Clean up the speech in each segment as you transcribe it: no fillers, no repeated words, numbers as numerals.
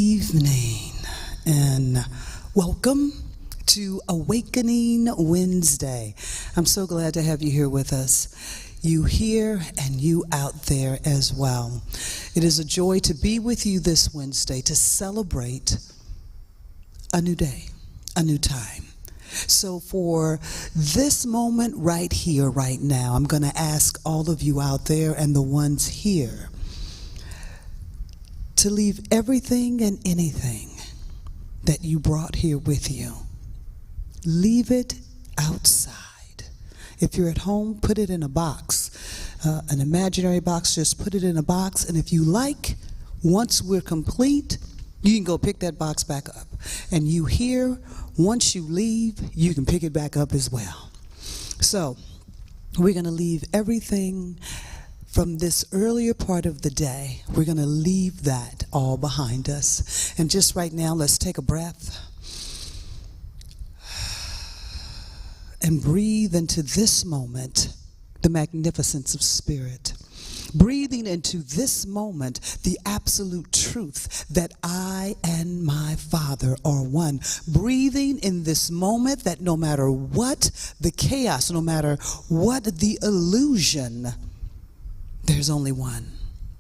evening and welcome to Awakening Wednesday. I'm so glad to have you here with us. You here and you out there as well. It is a joy to be with you this Wednesday to celebrate a new day, a new time. So for this moment right here, right now, I'm going to ask all of you out there and the ones here to leave everything and anything that you brought here with you. Leave it outside. If you're at home, put it in a box, an imaginary box. Just put it in a box, and if you like, once we're complete, you can go pick that box back up. And you here, once you leave, you can pick it back up as well. So we're going to leave everything from this earlier part of the day. We're going to leave that all behind us. And just right now, let's take a breath and breathe into this moment the magnificence of spirit. Breathing into this moment the absolute truth that I and my Father are one. Breathing in this moment that no matter what the chaos, no matter what the illusion, there's only one.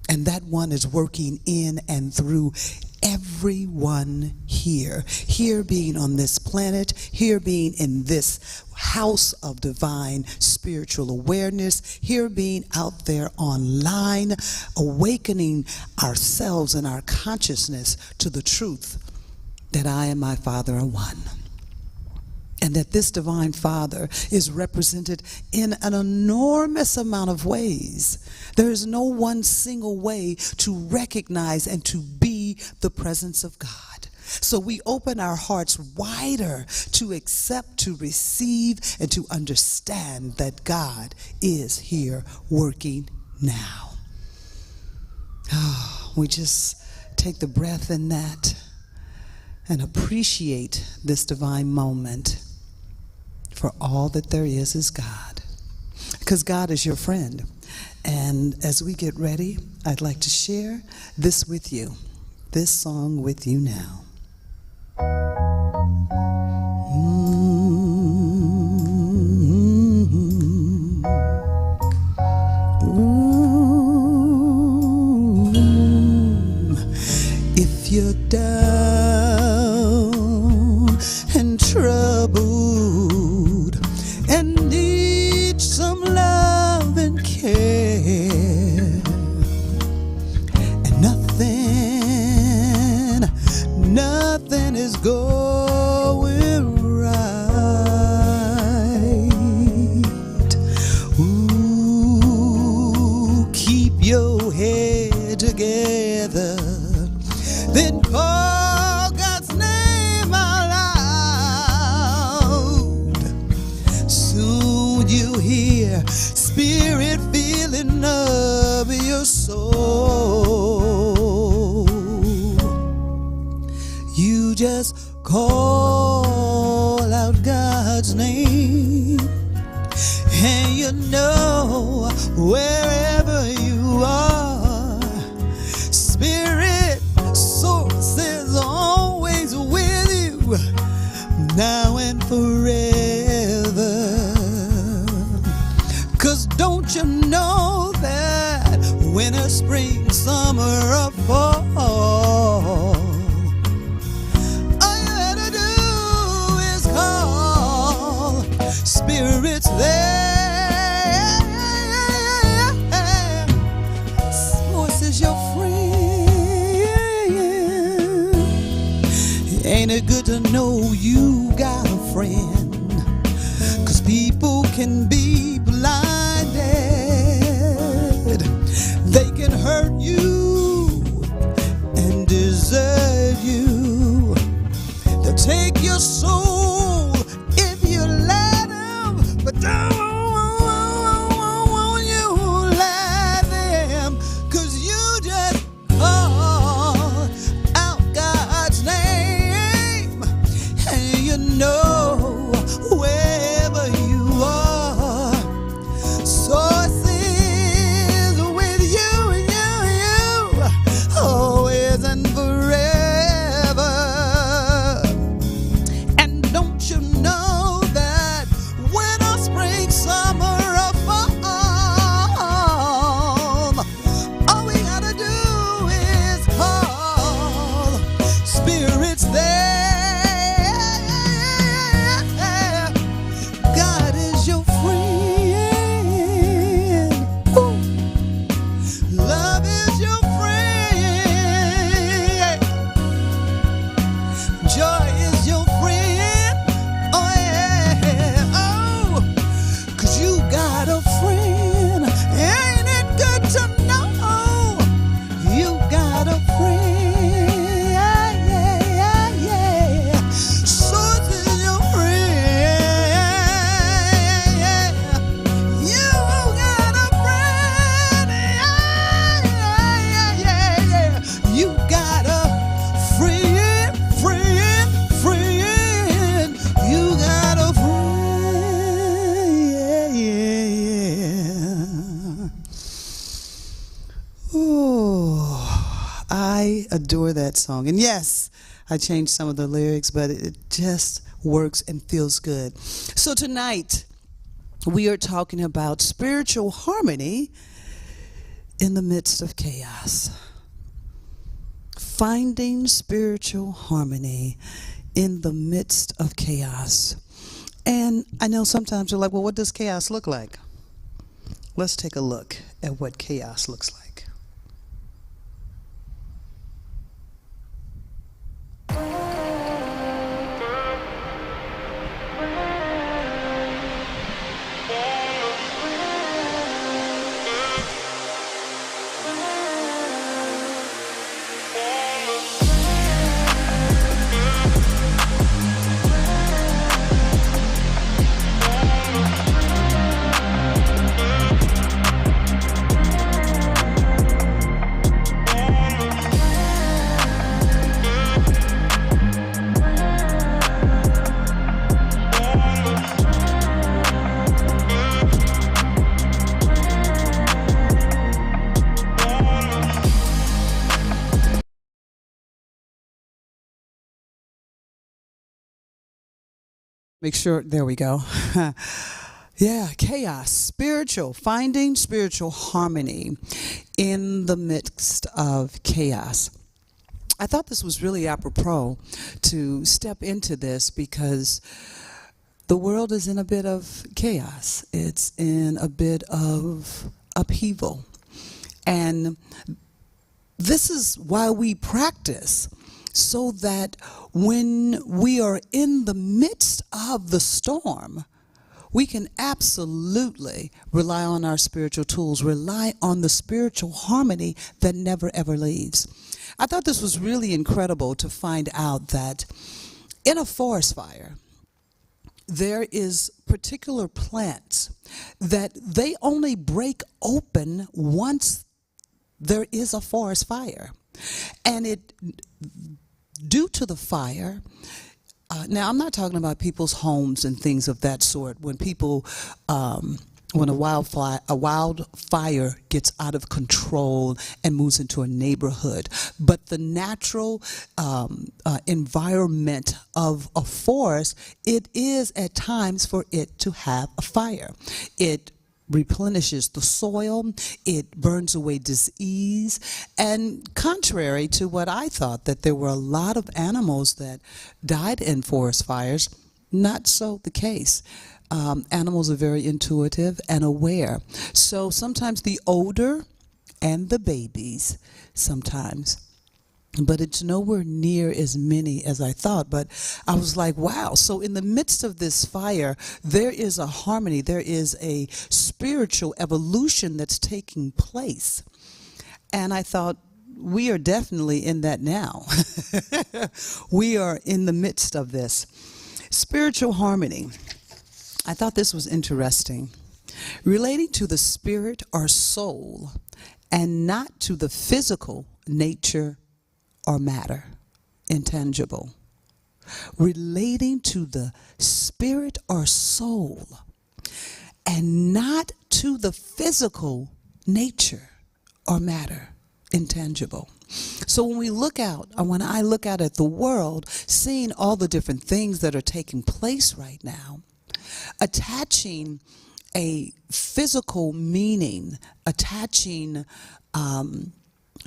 And that one is working in and through everyone here. Here being on this planet, here being in this house of divine spiritual awareness, here being out there online, awakening ourselves and our consciousness to the truth that I and my Father are one. And that this divine Father is represented in an enormous amount of ways. There is no one single way to recognize and to be the presence of God. So we open our hearts wider to accept, to receive, and to understand that God is here working now. Oh, we just take the breath in that and appreciate this divine moment. For all that there is God. Because God is your friend. And as we get ready, I'd like to share this with you, this song with you now. If you're down and troubled and need some love and care, and nothing is going right. Ooh, keep your head together, then call God's name out loud. Soon you hear Spirit filling up your soul. You just call out God's name, and you know wherever you are, Spirit source is always with you, now and forever. 'Cause don't you know that winter, spring, summer, or fall, all you had to do is call. Spirit's there. Voice is your friend. Ain't it good to know you got a friend? 'Cause people can be blinded. They can hurt you and desert you. They'll take your soul if you let them, but don't you let them. 'Cause you just call out God's name, and you know wherever you are, Spirit's there. God is your friend. Woo. Love is your friend. Joy is your friend. Oh yeah. Oh, 'cause you got a friend. Ain't it good to know you got a friend? Yeah, yeah, yeah. Source is your friend. Yeah. You got a friend. Yeah, yeah, yeah. You got a friend, friend, friend. You got a friend. Yeah, yeah, yeah. Oh, I adore that song. And yes, I changed some of the lyrics, but it just works and feels good. So tonight, we are talking about spiritual harmony in the midst of chaos. Finding spiritual harmony in the midst of chaos. And I know sometimes you're like, well, what does chaos look like? Let's take a look at what chaos looks like. Make sure, there we go. Yeah, chaos, finding spiritual harmony in the midst of chaos. I thought this was really apropos to step into this because the world is in a bit of chaos. It's in a bit of upheaval. And this is why we practice, so that when we are in the midst of the storm, we can absolutely rely on our spiritual tools, rely on the spiritual harmony that never ever leaves. I thought this was really incredible to find out that in a forest fire, there is particular plants that they only break open once there is a forest fire. And due to the fire, now I'm not talking about people's homes and things of that sort. When people, when a wildfire gets out of control and moves into a neighborhood, but the natural environment of a forest, it is at times for it to have a fire. It replenishes the soil, it burns away disease, and contrary to what I thought, that there were a lot of animals that died in forest fires, not so the case. Animals are very intuitive and aware. So sometimes the older and the babies sometimes, but it's nowhere near as many as I thought. But I was like, wow. So in the midst of this fire, there is a harmony. There is a spiritual evolution that's taking place. And I thought, we are definitely in that now. We are in the midst of this. Spiritual harmony. I thought this was interesting. Relating to the spirit or soul and not to the physical nature or matter, intangible. Relating to the spirit or soul and not to the physical nature or matter, intangible. So when I look out at the world, seeing all the different things that are taking place right now, attaching a physical meaning, attaching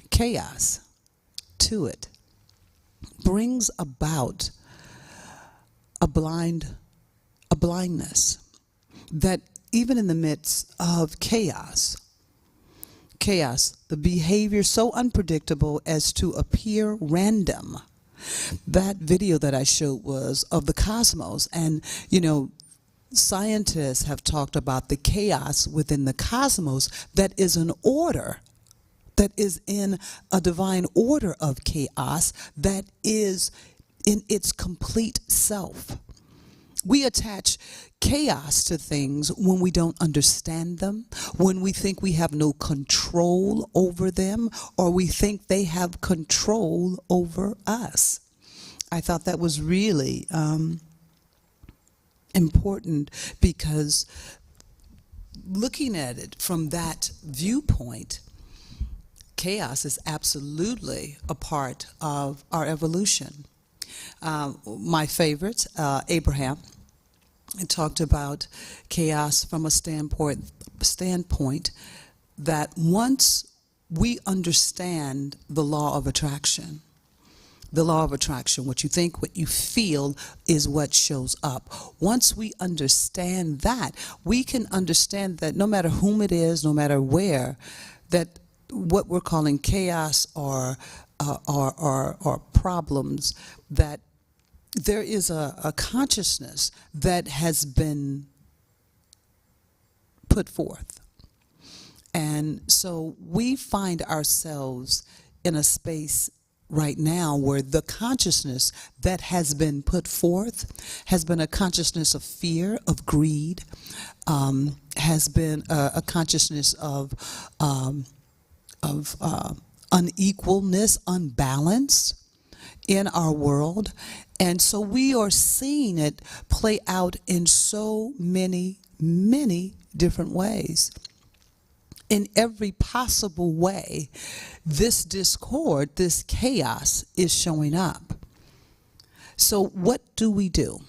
chaos to it, brings about a blindness that even in the midst of chaos, the behavior so unpredictable as to appear random. That video that I showed was of the cosmos, and scientists have talked about the chaos within the cosmos that is an order, that is in a divine order of chaos that is in its complete self. We attach chaos to things when we don't understand them, when we think we have no control over them, or we think they have control over us. I thought that was really important, because looking at it from that viewpoint, chaos is absolutely a part of our evolution. My favorite, Abraham, talked about chaos from a standpoint that once we understand the law of attraction, what you think, what you feel is what shows up. Once we understand that, we can understand that no matter whom it is, no matter where, that what we're calling chaos or problems, that there is a consciousness that has been put forth. And so we find ourselves in a space right now where the consciousness that has been put forth has been a consciousness of fear, of greed, has been a consciousness of unequalness, unbalance in our world. And so we are seeing it play out in so many, many different ways. In every possible way, this discord, this chaos is showing up. So what do we do?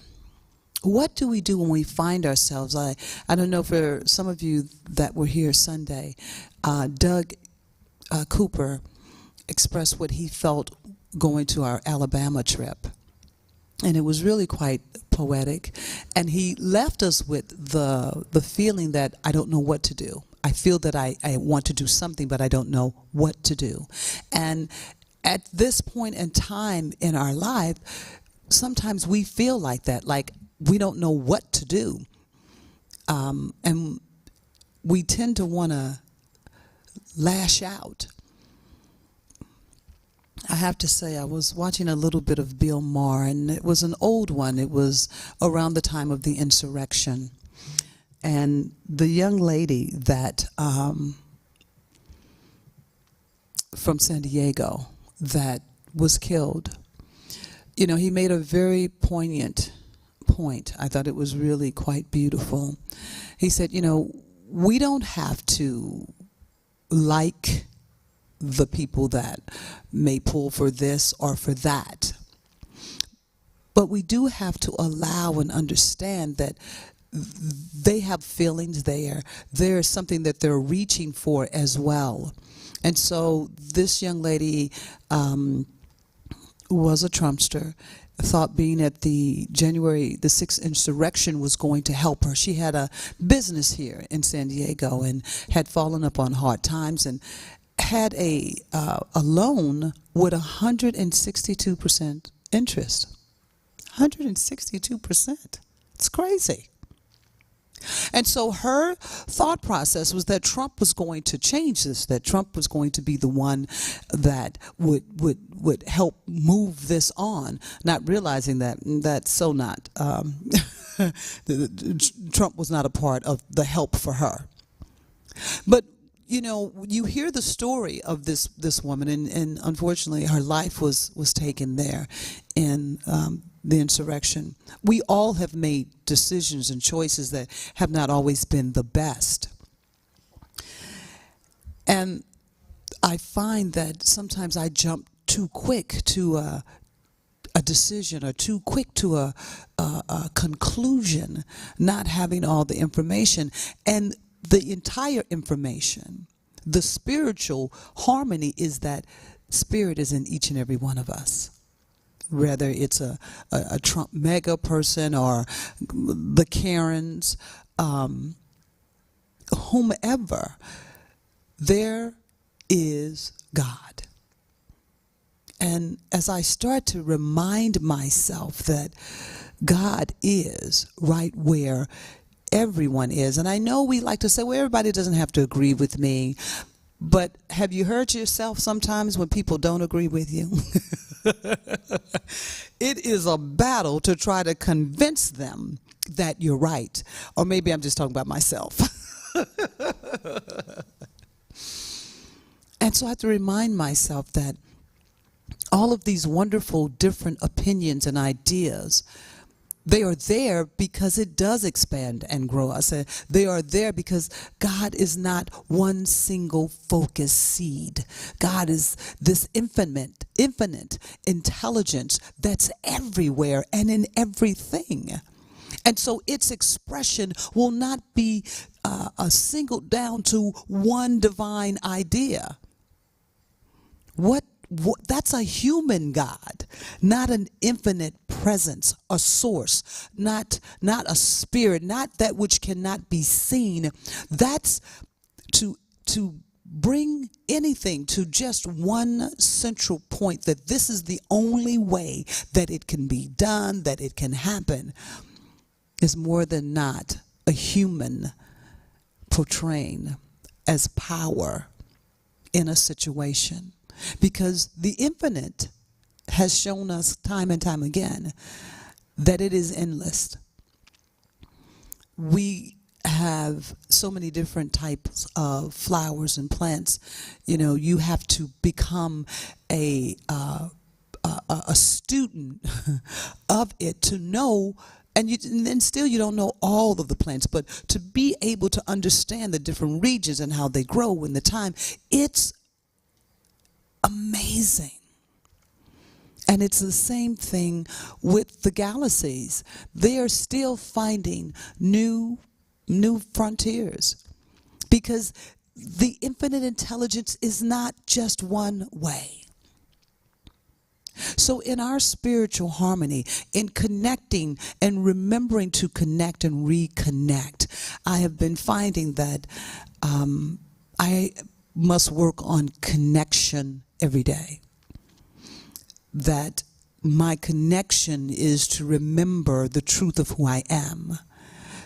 What do we do when we find ourselves? I don't know, for some of you that were here Sunday, Doug Cooper expressed what he felt going to our Alabama trip. And it was really quite poetic. And he left us with the feeling that I don't know what to do. I feel that I want to do something, but I don't know what to do. And at this point in time in our life, sometimes we feel like that, like we don't know what to do. And we tend to want to lash out. I have to say, I was watching a little bit of Bill Maher, and it was an old one. It was around the time of the insurrection. And the young lady that, from San Diego, that was killed, he made a very poignant point. I thought it was really quite beautiful. He said, we don't have to like the people that may pull for this or for that. But we do have to allow and understand that they have feelings there. There's something that they're reaching for as well. And so this young lady was a Trumpster, thought being at the January the 6th insurrection was going to help her. She had a business here in San Diego and had fallen upon hard times and had a loan with 162% interest. 162%. It's crazy. And so her thought process was that Trump was going to change this, that Trump was going to be the one that would help move this on, not realizing that that's so not. Trump was not a part of the help for her. But you hear the story of this woman, and unfortunately her life was taken there in the insurrection. We all have made decisions and choices that have not always been the best. And I find that sometimes I jump too quick to a decision, or too quick to a conclusion, not having all the information. And the entire information, the spiritual harmony, is that spirit is in each and every one of us. whether it's a Trump mega person or the Karens, whomever, there is God. And as I start to remind myself that God is right where everyone is, and I know we like to say, well, everybody doesn't have to agree with me, but have you heard yourself sometimes when people don't agree with you? It is a battle to try to convince them that you're right. Or maybe I'm just talking about myself. And so I have to remind myself that all of these wonderful different opinions and ideas, they are there because it does expand and grow us. They are there because God is not one single focused seed. God is this infinite intelligence that's everywhere and in everything. And so its expression will not be singled down to one divine idea. That's a human God, not an infinite presence, a source, not a spirit, not that which cannot be seen. That's to bring anything to just one central point, that this is the only way that it can be done, that it can happen, is more than not a human portraying as power in a situation. Because the infinite has shown us time and time again that it is endless. We have so many different types of flowers and plants. You know, you have to become a student of it to know. And then still you don't know all of the plants, but to be able to understand the different regions and how they grow in the time, it's amazing. And it's the same thing with the galaxies. They are still finding new frontiers, because the infinite intelligence is not just one way. So in our spiritual harmony, in connecting and remembering to connect and reconnect, I have been finding that I must work on connection every day. That my connection is to remember the truth of who I am.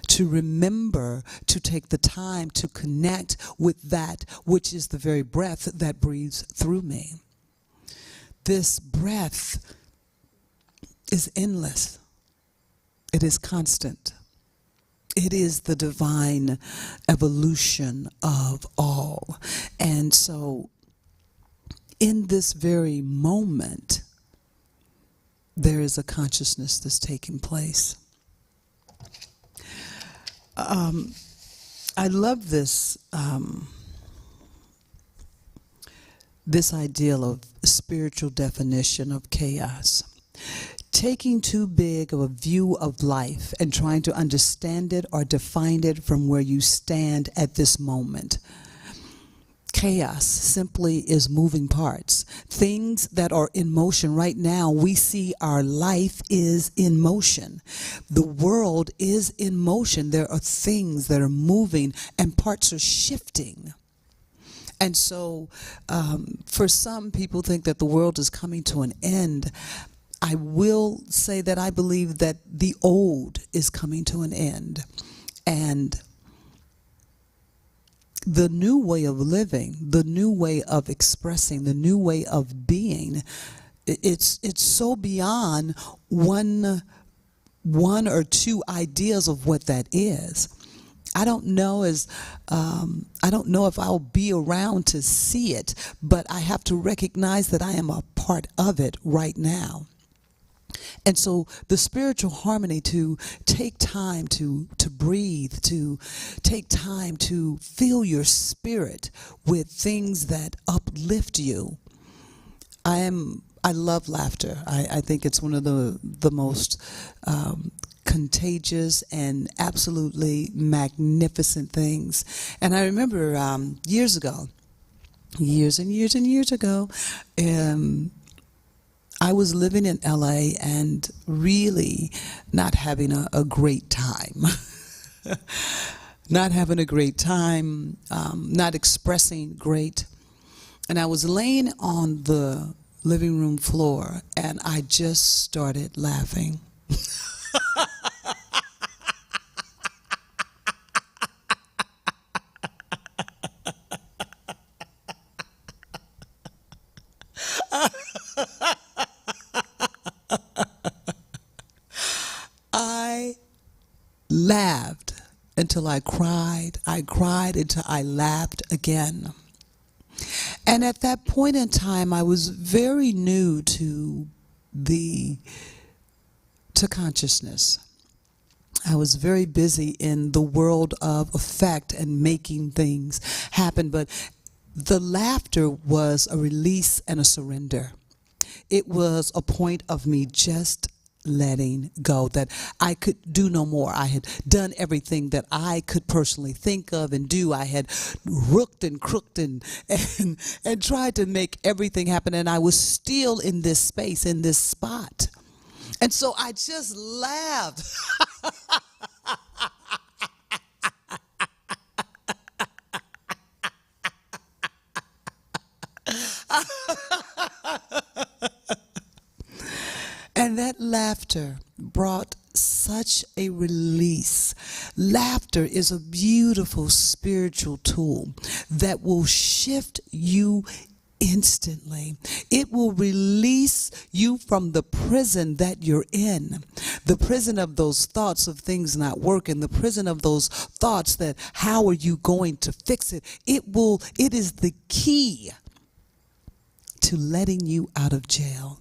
To remember to take the time to connect with that which is the very breath that breathes through me. This breath is endless. It is constant. It is the divine evolution of all. And so in this very moment, there is a consciousness that's taking place. I love this this ideal of spiritual definition of chaos. Taking too big of a view of life and trying to understand it or define it from where you stand at this moment. Chaos simply is moving parts. Things that are in motion right now, we see our life is in motion. The world is in motion. There are things that are moving and parts are shifting. And so for some people think that the world is coming to an end. I will say that I believe that the old is coming to an end. And the new way of living, the new way of expressing, the new way of being, it's so beyond one or two ideas of what that is. I don't know if I'll be around to see it, but I have to recognize that I am a part of it right now. And so the spiritual harmony, to take time to breathe, to take time to fill your spirit with things that uplift you. I love laughter. I think it's one of the most contagious and absolutely magnificent things. And I remember years and years ago, I was living in LA and really not having a great time. Not having a great time, not expressing great. And I was laying on the living room floor and I just started laughing. I laughed until I cried. I cried until I laughed again. And at that point in time, I was very new to consciousness. I was very busy in the world of effect and making things happen. But the laughter was a release and a surrender. It was a point of me just letting go, that I could do no more. I had done everything that I could personally think of and do. I had rooked and crooked and tried to make everything happen, and I was still in this space, in this spot. And so I just laughed. And that laughter brought such a release. Laughter is a beautiful spiritual tool that will shift you instantly. It will release you from the prison that you're in, the prison of those thoughts of things not working, the prison of those thoughts that how are you going to fix it? It is the key to letting you out of jail.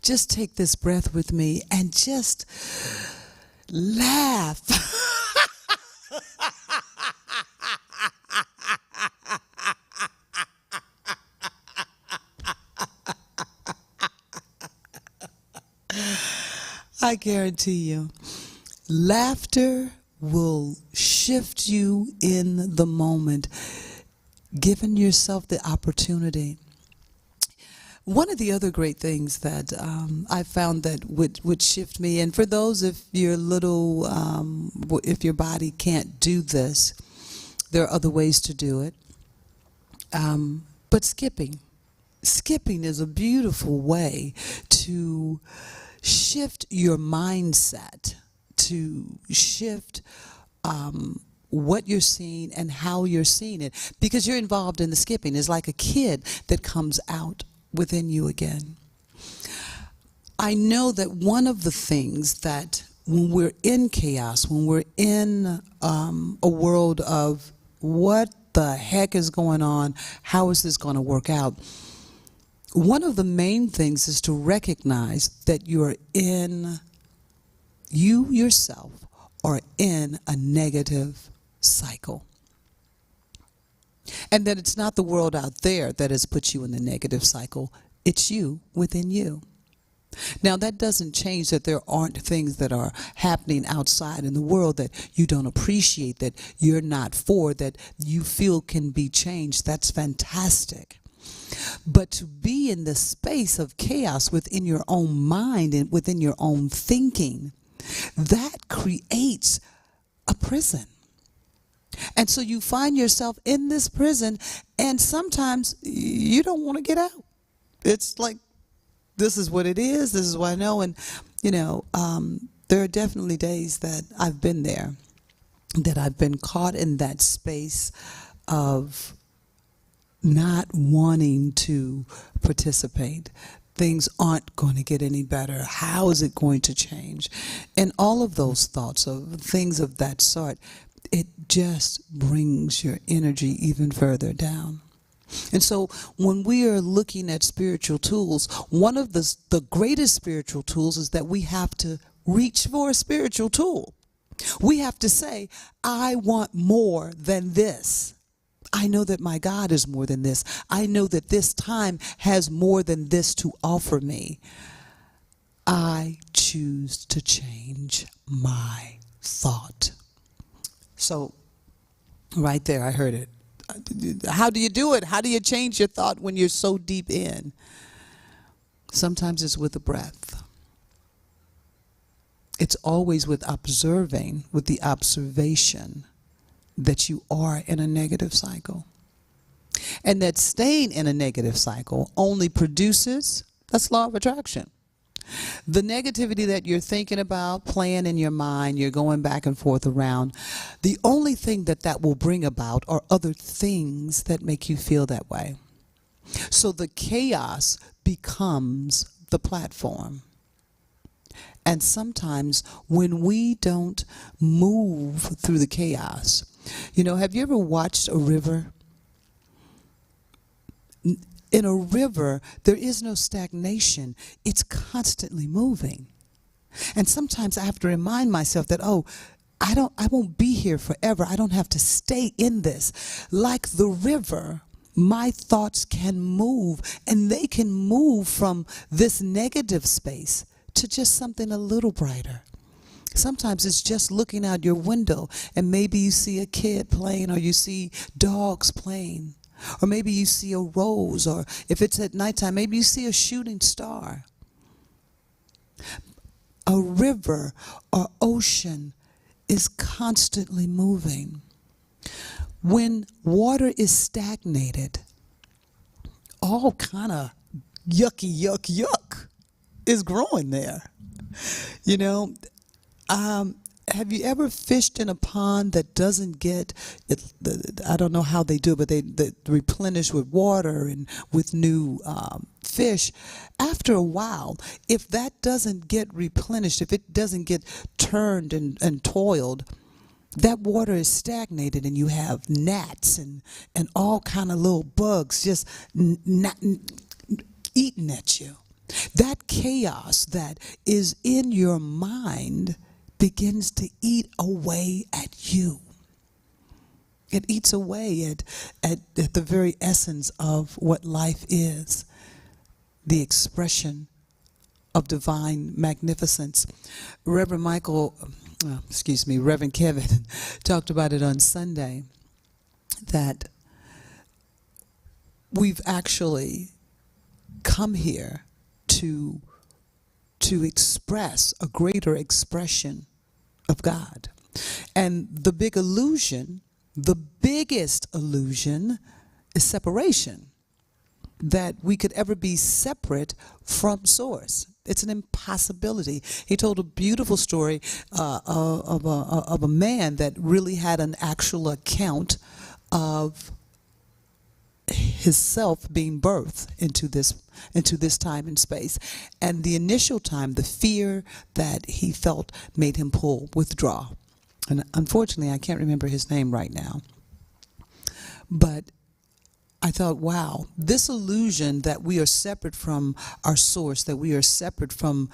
Just take this breath with me and just laugh. I guarantee you, laughter will shift you in the moment, giving yourself the opportunity. One of the other great things that I found that would shift me, and for those if you're little, if your body can't do this, there are other ways to do it. But skipping is a beautiful way to shift your mindset, to shift what you're seeing and how you're seeing it, because you're involved in the skipping. It's like a kid that comes out within you again. I know that one of the things that when we're in chaos, when we're in a world of what the heck is going on, how is this going to work out, one of the main things is to recognize that you yourself are in a negative cycle. And that it's not the world out there that has put you in the negative cycle. It's you within you. Now, that doesn't change that there aren't things that are happening outside in the world that you don't appreciate, that you're not for, that you feel can be changed. That's fantastic. But to be in the space of chaos within your own mind and within your own thinking, that creates a prison. And so you find yourself in this prison, and sometimes you don't want to get out. It's like, this is what it is, this is what I know. And, there are definitely days that I've been there, that I've been caught in that space of not wanting to participate. Things aren't going to get any better. How is it going to change? And all of those thoughts of things of that sort, it just brings your energy even further down. And so when we are looking at spiritual tools, one of the greatest spiritual tools is that we have to reach for a spiritual tool. We have to say, I want more than this. I know that my God is more than this. I know that this time has more than this to offer me. I choose to change my thought. So, right there, I heard it. How do you do it? How do you change your thought when you're so deep in? Sometimes it's with a breath. It's always with observing, with the observation that you are in a negative cycle. And that staying in a negative cycle only produces, that's law of attraction. The negativity that you're thinking about, playing in your mind, you're going back and forth around, the only thing that that will bring about are other things that make you feel that way. So the chaos becomes the platform. And sometimes when we don't move through the chaos, you know, have you ever watched a river? In a river, there is no stagnation. It's constantly moving. And sometimes I have to remind myself that, oh, I won't be here forever. I don't have to stay in this. Like the river, my thoughts can move, and they can move from this negative space to just something a little brighter. Sometimes it's just looking out your window, and maybe you see a kid playing, or you see dogs playing. Or maybe you see a rose, or if it's at nighttime, maybe you see a shooting star. A river or ocean is constantly moving. When water is stagnated, all kind of yuck is growing there. You know, have you ever fished in a pond that doesn't get, I don't know how they do it, but they replenish with water and with new fish? After a while, if that doesn't get replenished, if it doesn't get turned and toiled, that water is stagnated, and you have gnats and all kind of little bugs just eating at you. That chaos that is in your mind begins to eat away at you. It eats away at the very essence of what life is, the expression of divine magnificence. Reverend Kevin talked about it on Sunday, that we've actually come here to express a greater expression of God. And the biggest illusion is separation, that we could ever be separate from Source. It's an impossibility. He told a beautiful story of a man that really had an actual account of his self being birthed into this time and space. And the initial time, the fear that he felt made him withdraw. And unfortunately, I can't remember his name right now. But I thought, wow, this illusion that we are separate from our source, that we are separate from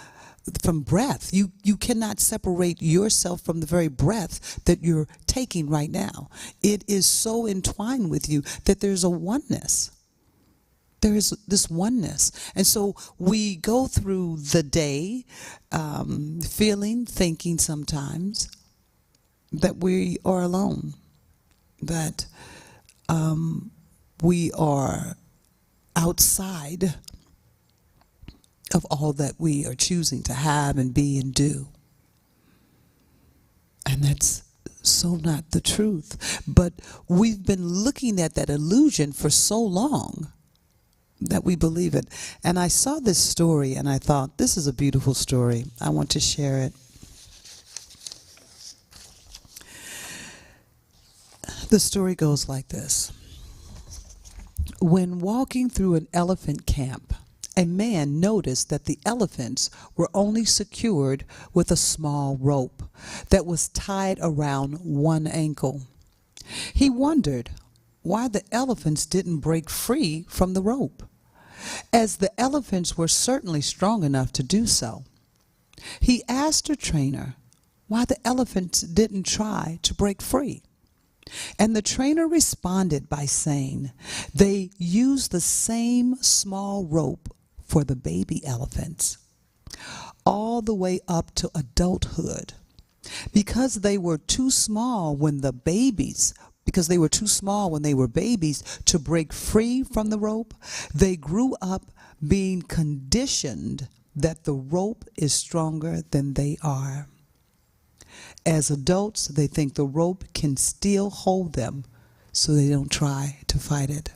breath. You cannot separate yourself from the very breath that you're taking right now. It is so entwined with you that there's a oneness. There is this oneness. And so we go through the day thinking sometimes that we are alone, that we are outside of all that we are choosing to have and be and do. And that's so not the truth. But we've been looking at that illusion for so long that we believe it. And I saw this story and I thought, this is a beautiful story. I want to share it. The story goes like this. When walking through an elephant camp, a man noticed that the elephants were only secured with a small rope that was tied around one ankle. He wondered why the elephants didn't break free from the rope, as the elephants were certainly strong enough to do so. He asked the trainer why the elephants didn't try to break free. And the trainer responded by saying they use the same small rope for the baby elephants all the way up to adulthood. Because they were too small when they were babies to break free from the rope, they grew up being conditioned that the rope is stronger than they are. As adults, they think the rope can still hold them, so they don't try to fight it.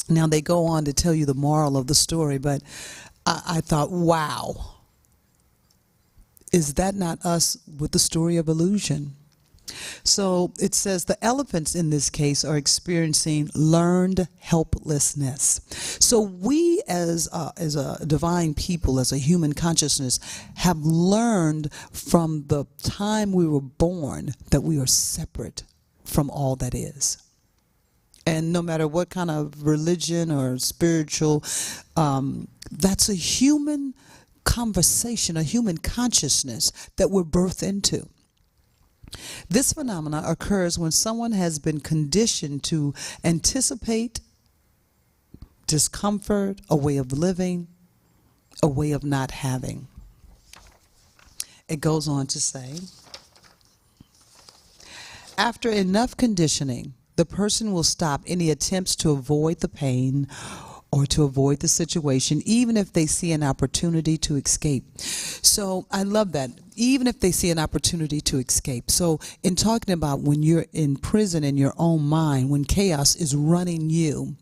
Now they go on to tell you the moral of the story, but I thought, wow, is that not us with the story of illusion? So it says the elephants in this case are experiencing learned helplessness. So we as a divine people, as a human consciousness, have learned from the time we were born that we are separate from all that is. And no matter what kind of religion or spiritual, that's a human conversation, a human consciousness that we're birthed into. This phenomena occurs when someone has been conditioned to anticipate discomfort, a way of living, a way of not having. It goes on to say, after enough conditioning, the person will stop any attempts to avoid the pain or to avoid the situation, even if they see an opportunity to escape. So I love that, even if they see an opportunity to escape. So in talking about when you're in prison in your own mind, when chaos is running you,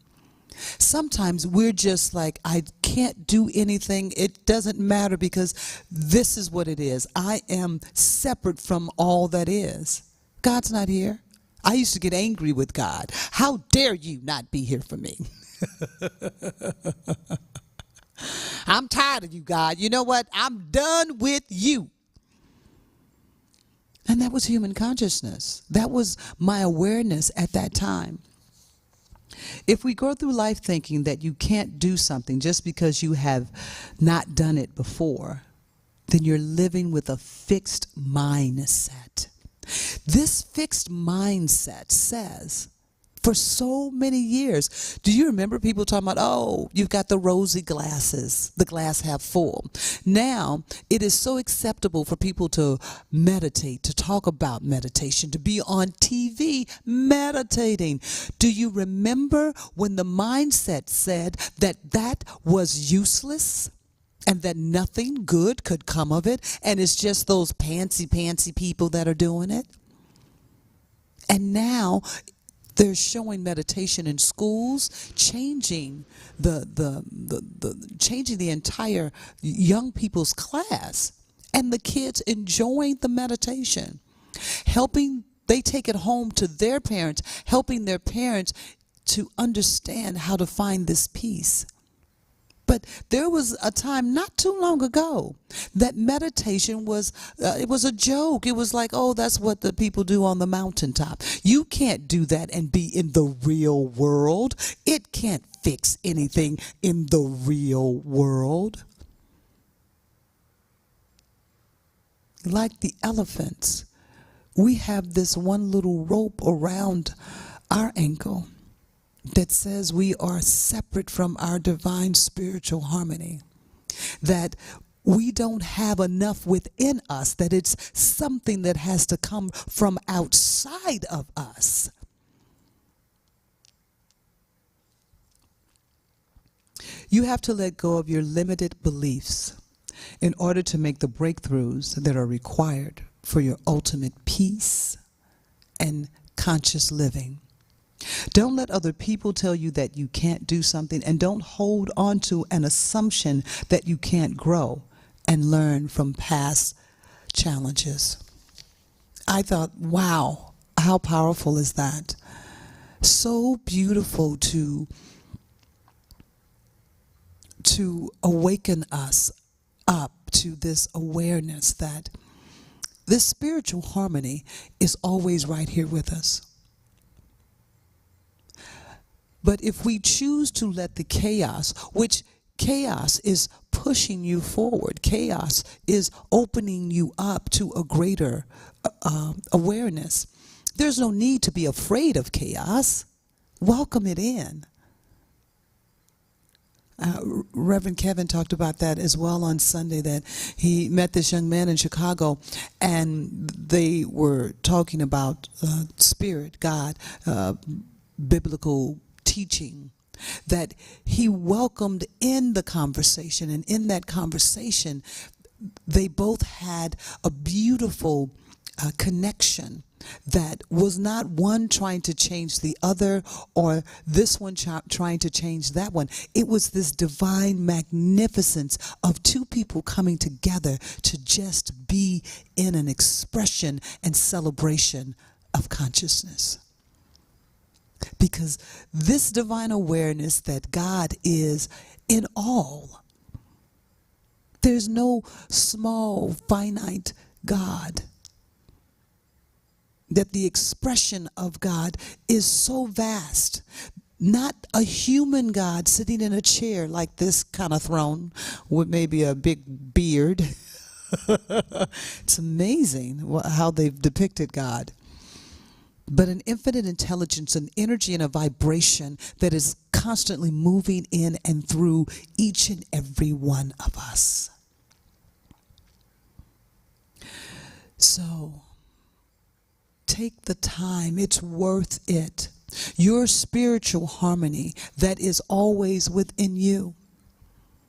sometimes we're just like, I can't do anything. It doesn't matter because this is what it is. I am separate from all that is. God's not here. I used to get angry with God. How dare you not be here for me? I'm tired of you, God. You know what? I'm done with you. And that was human consciousness. That was my awareness at that time. If we go through life thinking that you can't do something just because you have not done it before, then you're living with a fixed mindset. This fixed mindset says, for so many years, do you remember people talking about, oh, you've got the rosy glasses, the glass half full. Now, it is so acceptable for people to meditate, to talk about meditation, to be on TV meditating. Do you remember when the mindset said that that was useless? And that nothing good could come of it, and it's just those pantsy people that are doing it? And now they're showing meditation in schools, changing changing the entire young people's class, and the kids enjoying the meditation, they take it home to their parents, helping their parents to understand how to find this peace. But there was a time not too long ago that meditation was, it was a joke. It was like, oh, that's what the people do on the mountaintop. You can't do that and be in the real world. It can't fix anything in the real world. Like the elephants, we have this one little rope around our ankle that says we are separate from our divine spiritual harmony, that we don't have enough within us, that it's something that has to come from outside of us. You have to let go of your limited beliefs in order to make the breakthroughs that are required for your ultimate peace and conscious living. Don't let other people tell you that you can't do something, and don't hold on to an assumption that you can't grow and learn from past challenges. I thought, wow, how powerful is that? So beautiful to awaken us up to this awareness that this spiritual harmony is always right here with us. But if we choose to let the chaos, which chaos is pushing you forward, chaos is opening you up to a greater awareness, there's no need to be afraid of chaos. Welcome it in. Reverend Kevin talked about that as well on Sunday, that he met this young man in Chicago, and they were talking about spirit, God, biblical teaching that he welcomed in the conversation. And in that conversation, they both had a beautiful connection that was not one trying to change the other or this one trying to change that one. It was this divine magnificence of two people coming together to just be in an expression and celebration of consciousness. Because this divine awareness that God is in all, there's no small, finite God. That the expression of God is so vast. Not a human God sitting in a chair like this kind of throne with maybe a big beard. It's amazing how they've depicted God. But an infinite intelligence, an energy and a vibration that is constantly moving in and through each and every one of us. So, take the time. It's worth it. Your spiritual harmony that is always within you.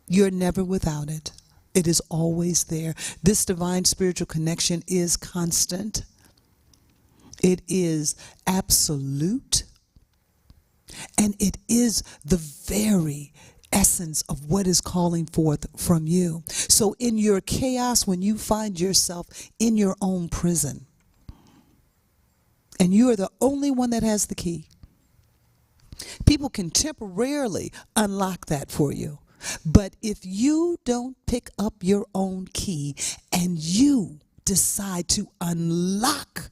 You're never without it. It is always there. This divine spiritual connection is constant. It is absolute. And it is the very essence of what is calling forth from you. So in your chaos, when you find yourself in your own prison, and you are the only one that has the key, people can temporarily unlock that for you. But if you don't pick up your own key and you decide to unlock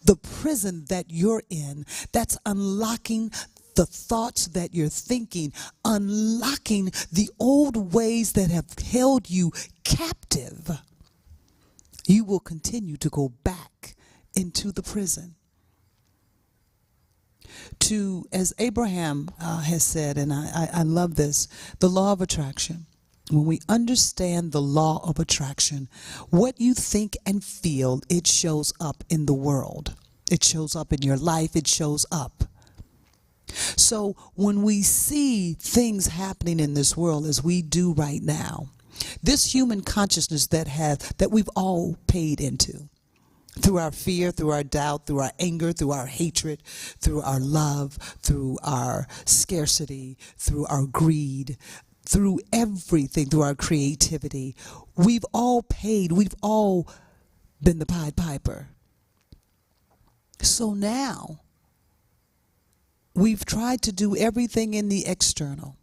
the prison that you're in, that's unlocking the thoughts that you're thinking, unlocking the old ways that have held you captive, you will continue to go back into the prison. As Abraham has said, and I love this, the law of attraction. When we understand the law of attraction, what you think and feel, it shows up in the world. It shows up in your life. It shows up. So when we see things happening in this world as we do right now, this human consciousness that we've all paid into, through our fear, through our doubt, through our anger, through our hatred, through our love, through our scarcity, through our greed, through everything, through our creativity. We've all paid. We've all been the Pied Piper. So now, we've tried to do everything in the external.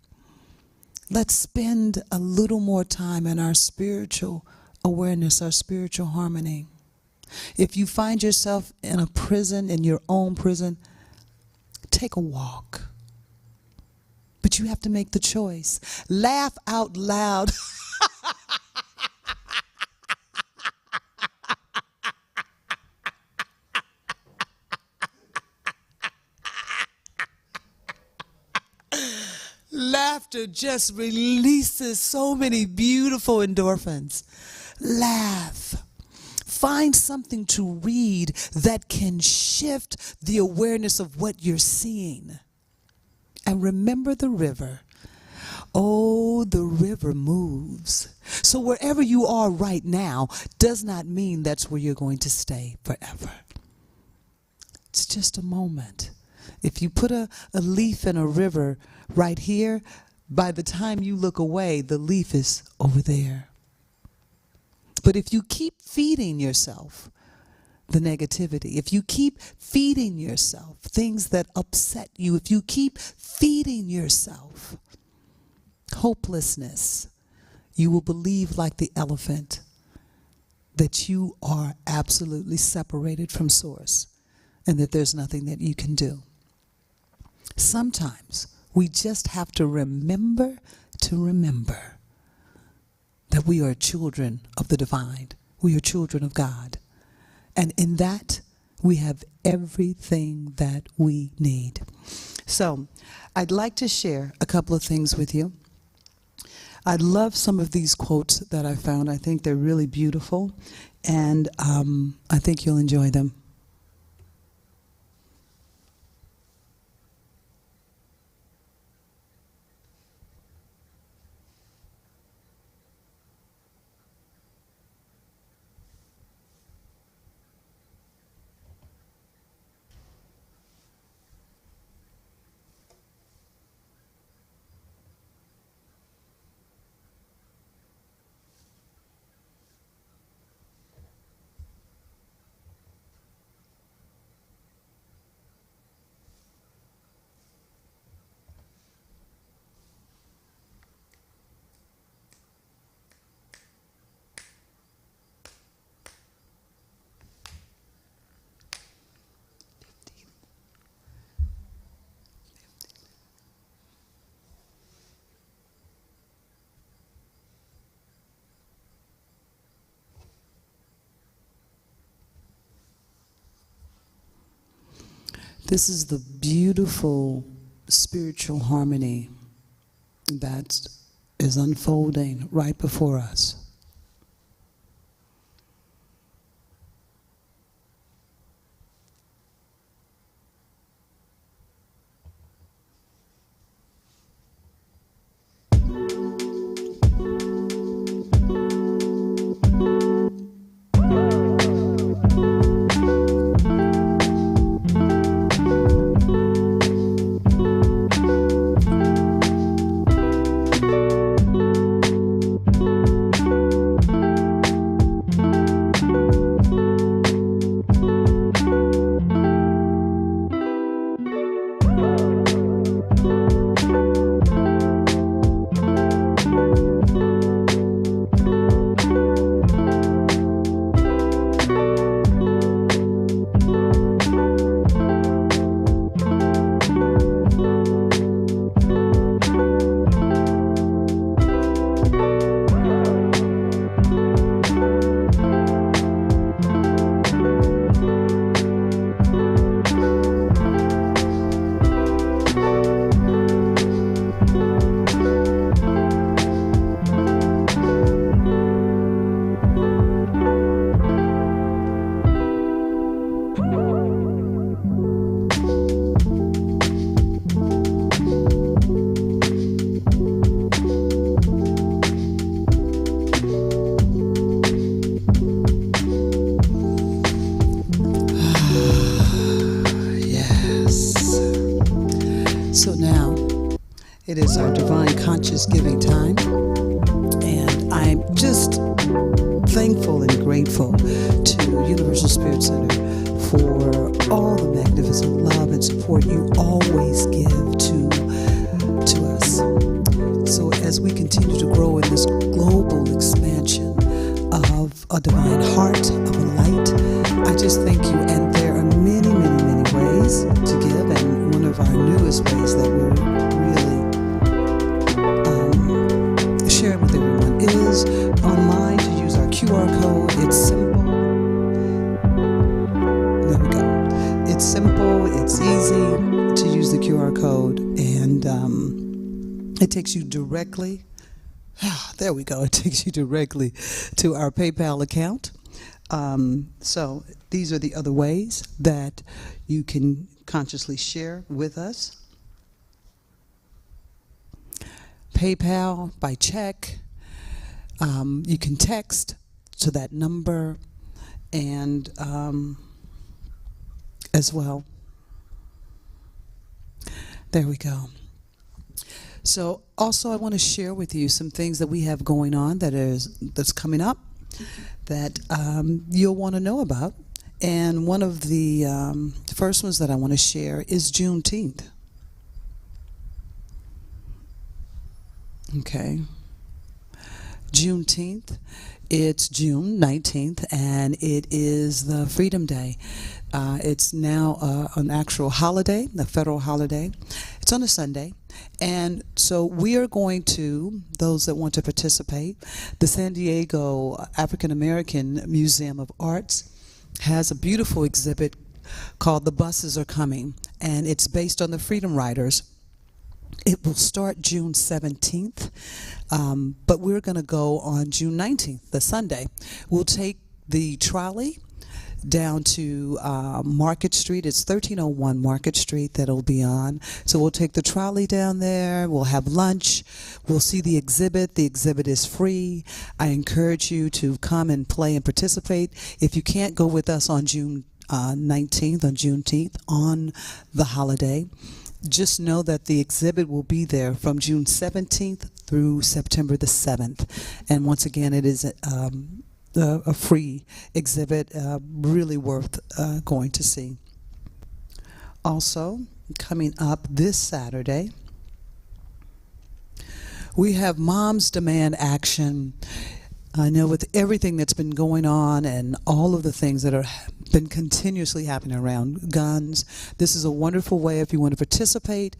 Let's spend a little more time in our spiritual awareness, our spiritual harmony. If you find yourself in a prison, in your own prison, take a walk. But you have to make the choice. Laugh out loud. Laughter just releases so many beautiful endorphins. Laugh. Find something to read that can shift the awareness of what you're seeing. And remember the river. Oh, the river moves. So wherever you are right now does not mean that's where you're going to stay forever. It's just a moment. If you put a leaf in a river right here, by the time you look away, the leaf is over there. But if you keep feeding yourself the negativity, if you keep feeding yourself things that upset you, if you keep feeding yourself hopelessness, you will believe like the elephant that you are absolutely separated from source and that there's nothing that you can do. Sometimes we just have to remember that we are children of the divine. We are children of God. And in that, we have everything that we need. So, I'd like to share a couple of things with you. I love some of these quotes that I found. I think they're really beautiful, and I think you'll enjoy them. This is the beautiful spiritual harmony that is unfolding right before us. So now it is our divine conscious giving time, and I'm just thankful and grateful to Universal Spirit Center for all the magnificent love and support you always give to us. So as we continue to grow in this global expansion of a divine heart, of a light, I just thank you. And there are many, many, many ways to give, and one of our newest ways that we're really sharing with everyone is online, to use our QR code. It's simple. There we go. It's simple, it's easy to use the QR code, and it takes you directly, there we go, it takes you directly to our PayPal account. So these are the other ways that you can consciously share with us. PayPal, by check. You can text to that number, and as well. There we go. So also I want to share with you some things that we have going on that's coming up that you'll want to know about. And one of the first ones that I want to share is Juneteenth. Okay. Juneteenth. It's June 19th, and it is the Freedom Day. It's now an actual holiday, a federal holiday. It's on a Sunday. And so we are going to, those that want to participate, the San Diego African American Museum of Arts has a beautiful exhibit called The Buses Are Coming, and it's based on the Freedom Riders. It will start June 17th, but we're going to go on June 19th, the Sunday. We'll take the trolley down to Market Street. It's 1301 Market Street that it'll be on. So we'll take the trolley down there. We'll have lunch. We'll see the exhibit. The exhibit is free. I encourage you to come and play and participate. If you can't go with us on June 19th, on Juneteenth, on the holiday, just know that the exhibit will be there from June 17th through September the 7th. And once again, it is a free exhibit, really worth going to see. Also, coming up this Saturday, we have Moms Demand Action. I know with everything that's been going on and all of the things that are been continuously happening around guns, this is a wonderful way if you want to participate.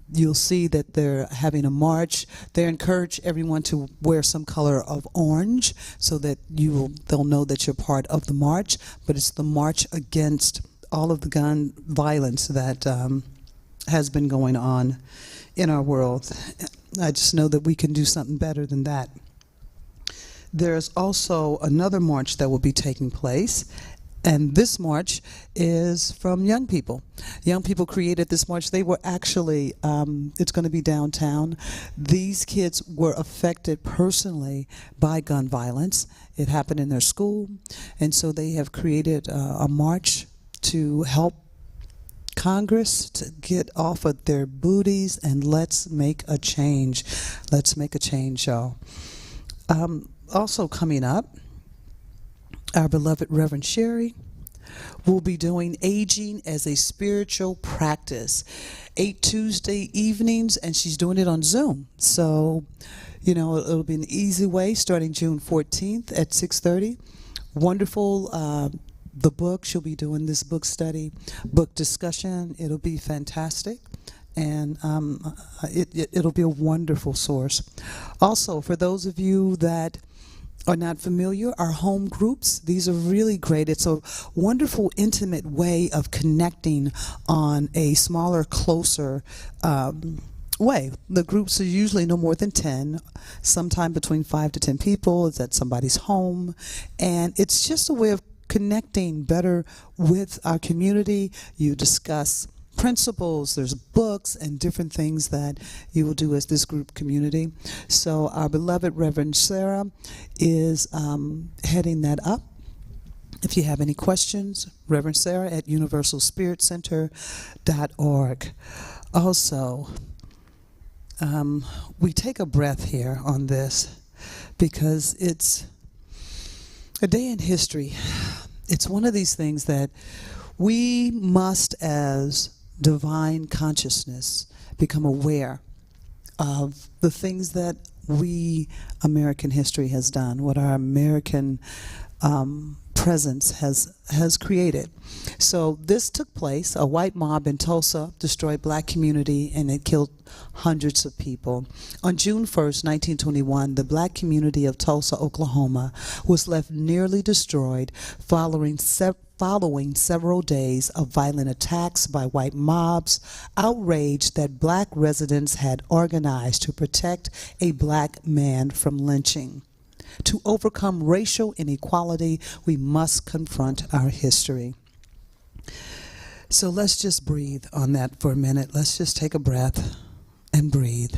You'll see that they're having a march. They encourage everyone to wear some color of orange so that they'll know that you're part of the march. But it's the march against all of the gun violence that has been going on in our world. I just know that we can do something better than that. There's also another march that will be taking place, and this march is from young people. Young people created this march. They were actually, it's going to be downtown. These kids were affected personally by gun violence. It happened in their school, and so they have created a march to help Congress to get off of their booties, and let's make a change. Let's make a change, y'all. Also coming up, our beloved Reverend Sherry will be doing Aging as a Spiritual Practice, 8 Tuesday evenings, and she's doing it on Zoom. So, you know, it'll be an easy way, starting June 14th at 6:30. Wonderful. The book, she'll be doing this book study, book discussion. It'll be fantastic, and it'll be a wonderful source. Also, for those of you that are not familiar, our home groups, these are really great. It's a wonderful, intimate way of connecting on a smaller, closer way. The groups are usually no more than 10, sometime between 5 to 10 people. It's at somebody's home, and it's just a way of connecting better with our community. You discuss principles, there's books and different things that you will do as this group community. So our beloved Reverend Sarah is heading that up. If you have any questions, Reverend Sarah at universalspiritcenter.org. Also, we take a breath here on this because it's a day in history. It's one of these things that we must, as divine consciousness, become aware of the things that we, American history, has done, what our American presence has created. So this took place. A white mob in Tulsa destroyed black community, and it killed hundreds of people. On June 1st, 1921, the black community of Tulsa, Oklahoma, was left nearly destroyed following several days of violent attacks by white mobs, outraged that black residents had organized to protect a black man from lynching. To overcome racial inequality, we must confront our history. So let's just breathe on that for a minute. Let's just take a breath and breathe.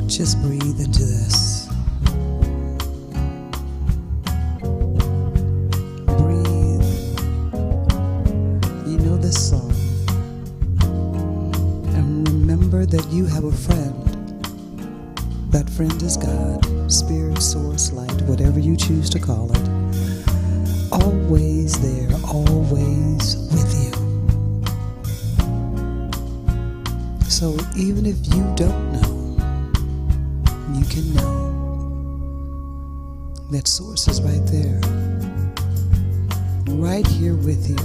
Just breathe into this. Breathe. You know this song. And remember that you have a friend. That friend is God, Spirit, Source, Light, whatever you choose to call it. Always there, always with you. So even if you don't know, you can know that Source is right there, right here with you.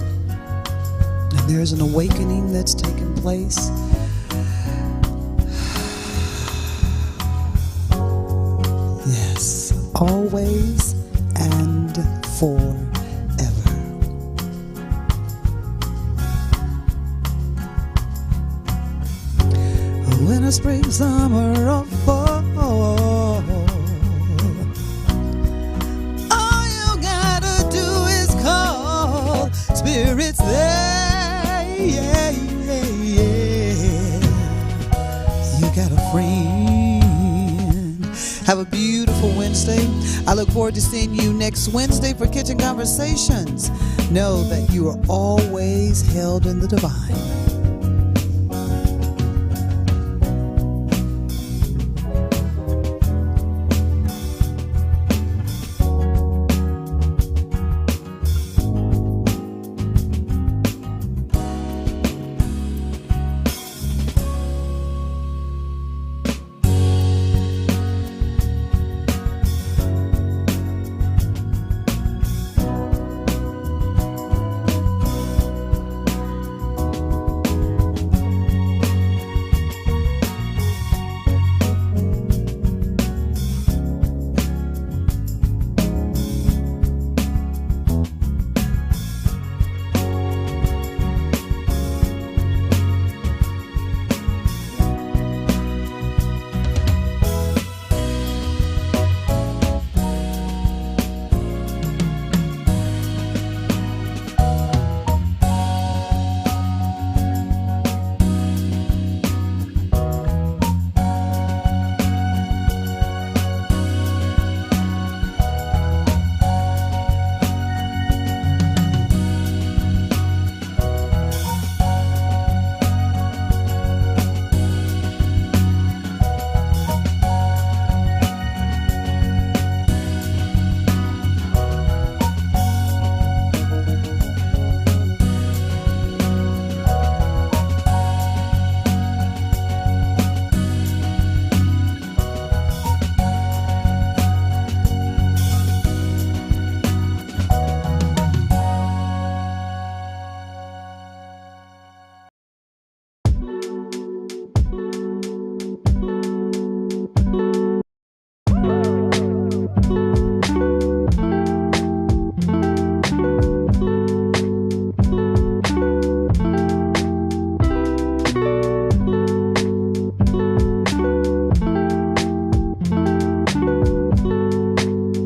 And there's an awakening that's taken place. Yes, always and forever. Winter, spring, summer, or fall. All you gotta do is call. Spirit's there, yeah, yeah, yeah. You got a friend. Have a beautiful Wednesday. I look forward to seeing you next Wednesday for Kitchen Conversations. Know that you are always held in the divine.